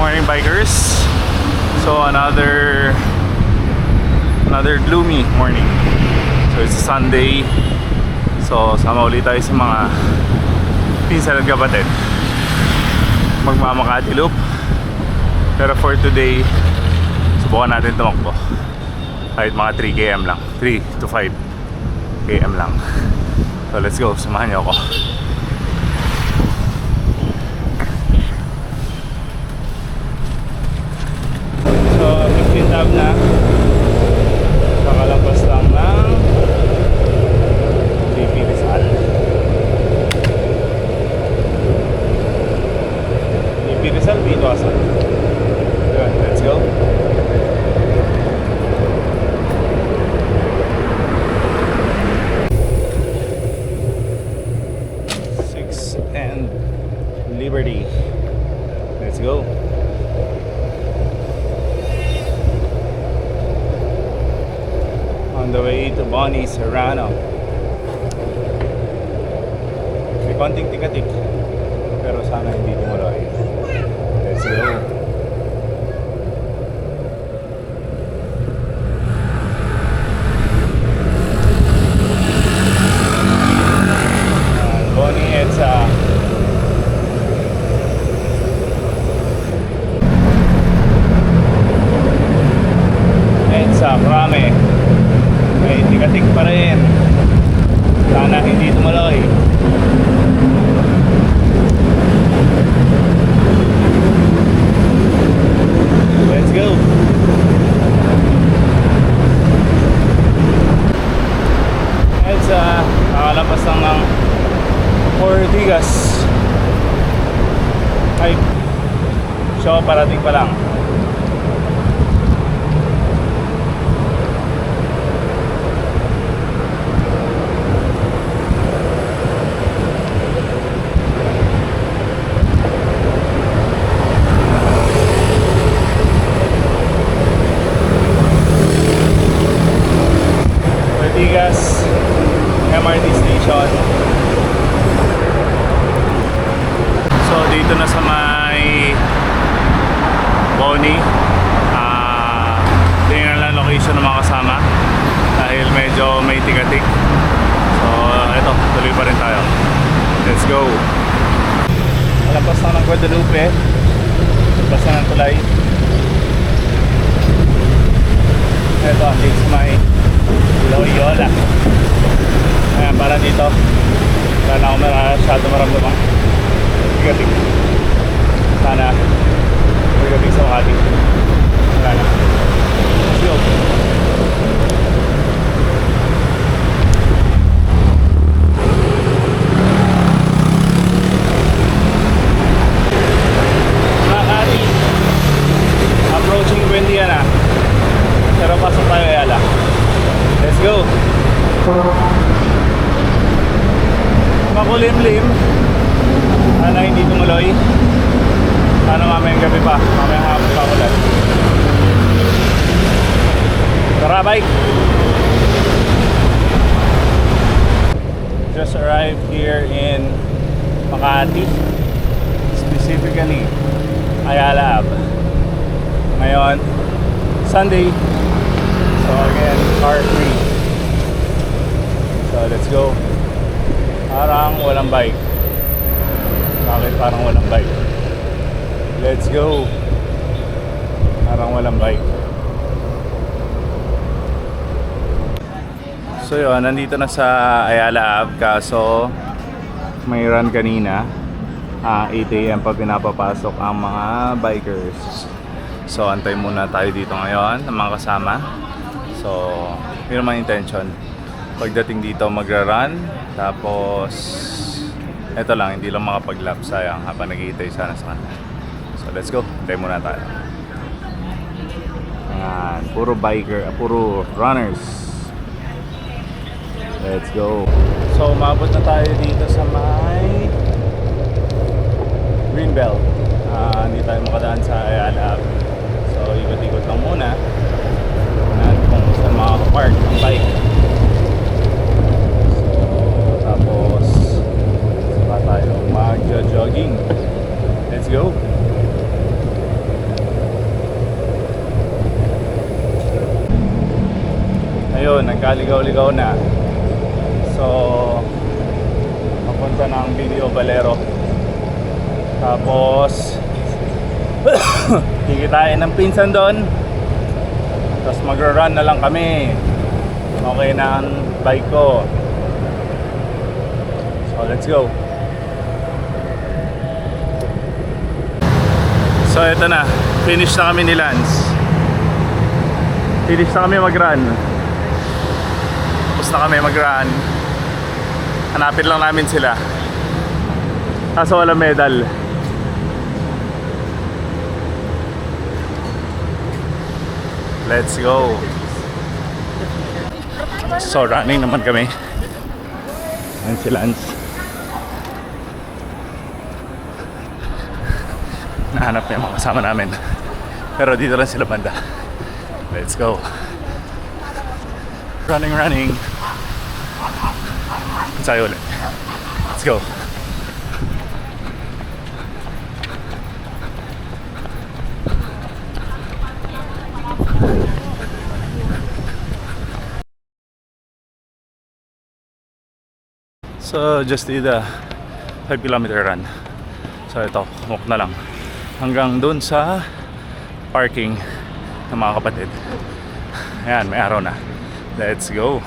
Morning bikers. So another gloomy morning. So it's a Sunday. So sama ulit tayo sa mga pinsan at kapatid. Magmamakati loop. Pero for today, subukan natin tumakbo. Kahit mga 3 km lang. 3 to 5 km lang. So let's go, samahan niyo ako. So 15 tab na. Nakalampas lang ng DP Rizal. DP Rizal, dito asa. Good, let's go. And Liberty. Let's go. On the way to Bonnie Serrano. May konting tikatik, pero sana hindi tumuloy. Let's go. Bonnie EDSA. EDSA, Krame. May tikatik pa rin. Sana hindi tumuloy. Let's go. EDSA, nakalampas lang ng Ortigas. Ay, so parating pa lang. Ortigas MRT station. So dito na sa may Bonnie, tingnan lang location ng mga kasama dahil medyo may tigatik. So eto, tuloy pa rin tayo. Let's go. Malapas na ng Guadalupe. Malapas na ng tulay. Eto, it's my Loyola. Ayan, para dito wala na ako masyado maramdaman tigatik. Sana tigatik sa Makati. Wala na. Let's go. Makati. Approaching Buendia na. Pero pasok tayo Ayala. Let's go. Makulimlim. Sana hindi tumuloy. Sana mamayang gabi pa. Mamayang hapon pa ulit. Tara, bike! Just arrived here in Makati. Specifically, Ayala Ave. Ngayon, Sunday. So again, car free. So let's go. Parang walang bike. Bakit parang walang bike? Let's go. Parang walang bike. So yun, nandito na sa Ayala Ave. Kaso may run kanina, 8 AM pa pinapapasok ang mga bikers. So antay muna tayo dito ngayon ng mga kasama. So yun naman intention. Pagdating dito magra-run. Tapos eto lang, hindi lang makapag-lap. Sayang habang nag-iitay sana sa kanila. So let's go, hintay muna tayo. Ayan, puro biker, puro runners. Let's go. So umabot na tayo dito sa may Greenbelt. Hindi tayo makadaan sa Ayala. So ikot-ikot lang muna. At kung saan makakapark ang bike. Tapos saka tayo mag-jogging. Let's go. nagkaligaw-ligaw na. So, papunta ng Video Valero. Tapos, kikitain ng pinsan doon. Tapos magra-run na lang kami. Okay na ang bike ko. So, let's go. So, ito na. Finish na kami ni Lance. Finish na kami mag-run. Tapos na kami mag-run. Hanapin lang namin sila. Kaso walang medal. Let's go. So, running naman kami. Ayan si Lance. Nahanap niya mga kasama namin. Pero dito lang sila banda. Let's go. Running. Tayo ulit. Let's go. So, just did a 5-kilometer run. So, ito, walk na lang. Hanggang dun sa parking ng mga kapatid. Ayan, may araw na. Let's go.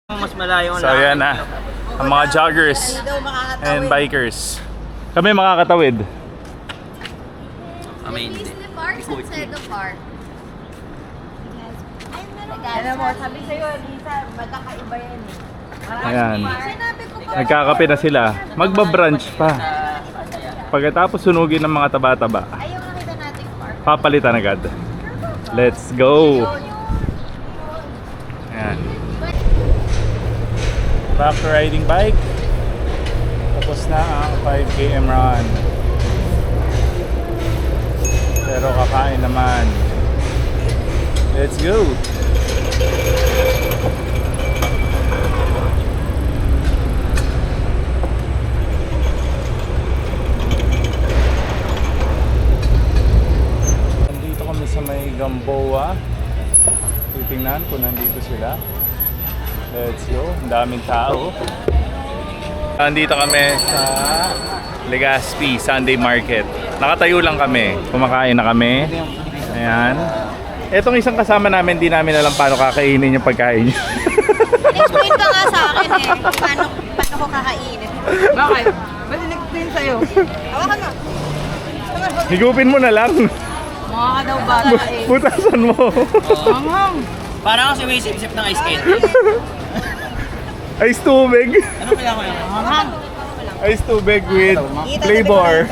Mas malayo So, ayan na. Ang mga joggers and bikers. Kami makakatawid. Amazing. The park, Sunset the Park. Alam mo, sabi sa'yo, Lisa, magkakaiba yan eh. Ayan. Sinabi ko pa. Nagkakape na sila. Magbabrunch pa. Pagkatapos sunugin ng mga taba-taba, Ayaw nakita nating park. papalitan agad. Let's go. Ayan. Back to riding bike. Tapos na ang 5 km run. Pero kakain naman. Let's go. Nandito kami sa may Gamboa. Titingnan kung nandito sila. Let's go. Ang daming tao. Nandito kami sa Legazpi Sunday Market. Nakatayo lang kami. Kumakain na kami. Ayan. Etong isang kasama namin, di namin alam paano kakainin yung pagkain niya. Explain ka nga sa akin eh. Paano ko kakainin. Bakit? Ba't in-explain sa'yo? Hawakan mo. Higupin mo na lang. Mukha ka daw bata eh. Putasan mo. Manghang. Parang kasi may isip-isip ng ice skate. Ice tubig. Ano kaya ko yan? Manghang. Ice tubig with flavor.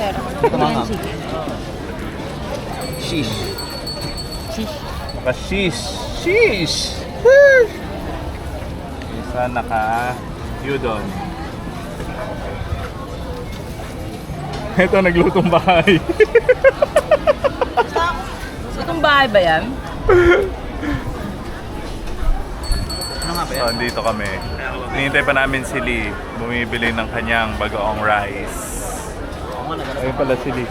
Sheesh. Naka-shish. Shish! Isa naka-udon. Ito, naglutong bahay. Itong bahay ba yan? Ano nga ba So, yan? andito kami. Hinihintay pa namin si Lee. Bumibili ng kanyang bagoong rice. Ayun pala si Lee.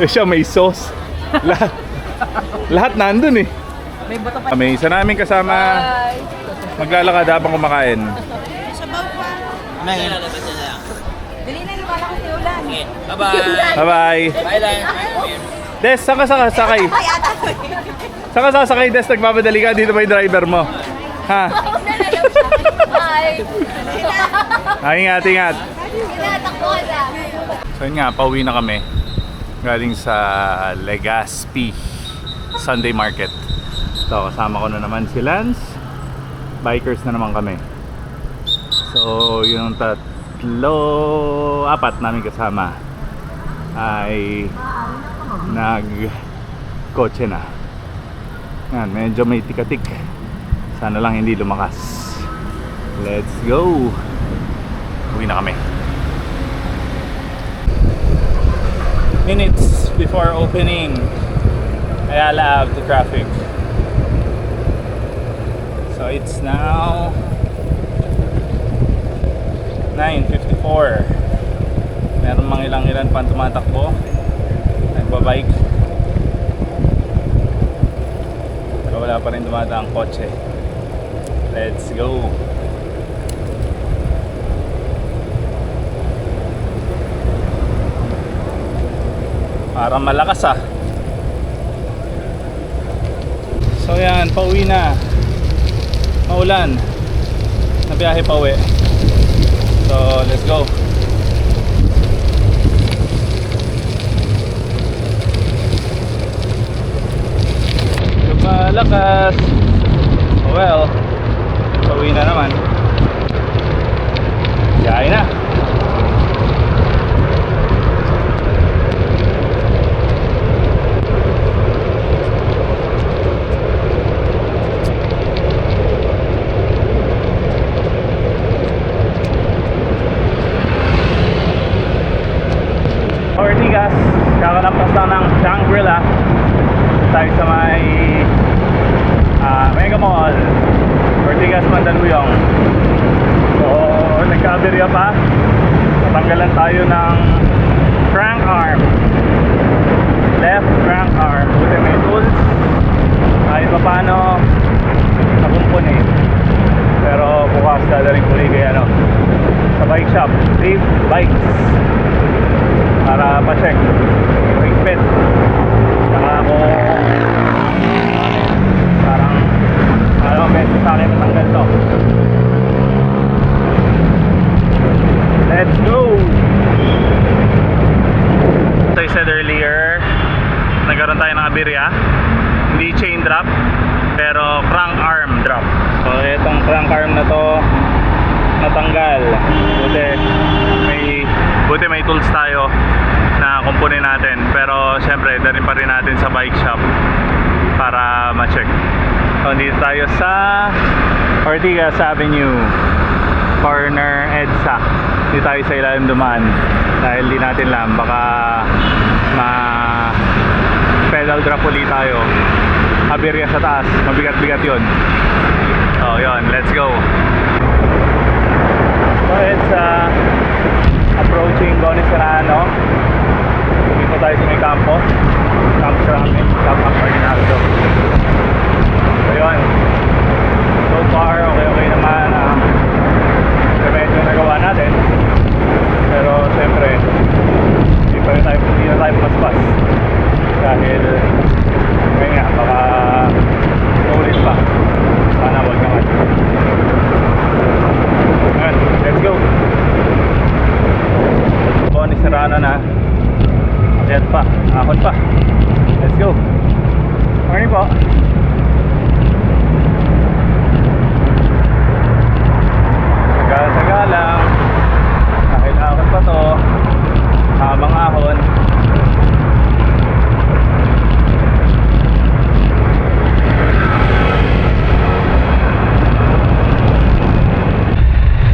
Eh siya, may sauce. Lahat nandun eh. May bato pa. Kami, isa namin kasama Bye. maglalakad habang kumakain. Ano yan? Dali na, lumalaki si Ulan. Bye-bye. Bye-bye! Bye lang. Des, saan ka sakay? Saan ka sasakay, Des? Nagmamadali ka. Dito ba yung driver mo? Ha? Bye. Ingat. Tinatakbo ka na. So yun nga, pauwi na kami. Galing sa Legazpi Sunday Market. So, kasama ko na naman si Lance. Bikers na naman kami. So, yung apat namin kasama ay nag-kotse na. Yan, medyo may tikatik. Sana lang hindi lumakas. Let's go! Uwi na kami. Minutes before opening Ayala Ave to traffic. So it's now 9:54. Meron mga ilan pa tumatakbo. Nagbabike. Pero wala pa rin dumadaang kotse. Let's go! Parang malakas ah. So yan, pauwi na. Maulan. Nabiyahe pa uwi. So let's go. Lumalakas. Well, pauwi na naman. Biyahe na. Ortigas, kakalampas lang ng Shangri-La. Tayo sa may Mega Mall, Ortigas, Mandaluyong. So nagka-aberya pa. Natanggalan tayo ng crank arm, left crank arm. Buti may tools kahit pa paano nakumpuni. Pero bukas dadaling uli kay sa bike shop, Safe Bikes, para pa-check brake pet. Saka ako parang beses sa akin natanggal to. Let's go! So I said earlier, nagkaroon tayo ng aberya. Hindi chain drop, pero crank arm drop. So itong crank arm na to natanggal. Buti may tools tayo na kumpuni natin, pero syempre dalhin pa rin natin sa bike shop para ma-check. So dito tayo sa Ortigas Avenue, corner EDSA. Dito tayo sa ilalim dumaan dahil di natin alam, baka pedal drop ulit tayo. Aberya sa taas, mabigat-bigat yun. So yun, let's go. So it's approaching Goni Serrano. Dito tayo sa may campo namin, Camp Bernardo. So yun, so far okay naman. Medyo nagawa natin, pero siyempre hindi na tayo paspas dahil ngayon nga baka ulit pa. Sana wag naman. Alright, let's go. Goni Serrano na. Akyat pa, ahon pa. Let's go. Morning po. Saga lang. Dahil ahon pa to. Habang ahon.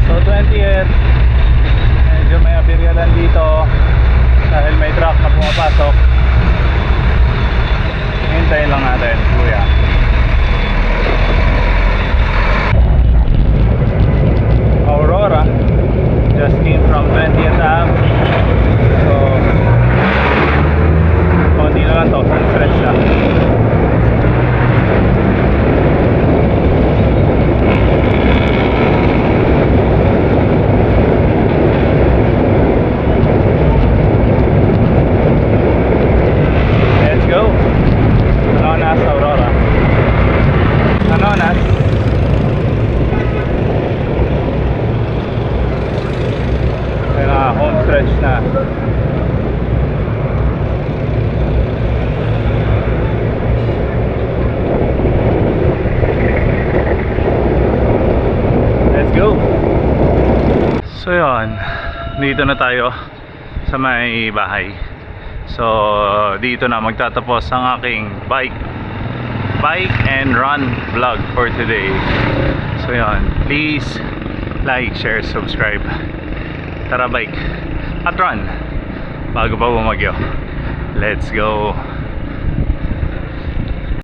So 20th, medyo may abiryalan dito dahil may truck na pumapasok. Hintayin lang natin, kuya. Aurora just came from 20th Ave. So konti na lang to, stretch na. Let's go. Anonas, Aurora. Anonas. Home stretch na. Let's go. So yun, dito na tayo sa may bahay. So dito na magtatapos ang aking bike and run vlog for today. So yun, please like, share, subscribe. Tara bike at run bago pa bumagyo. Let's go.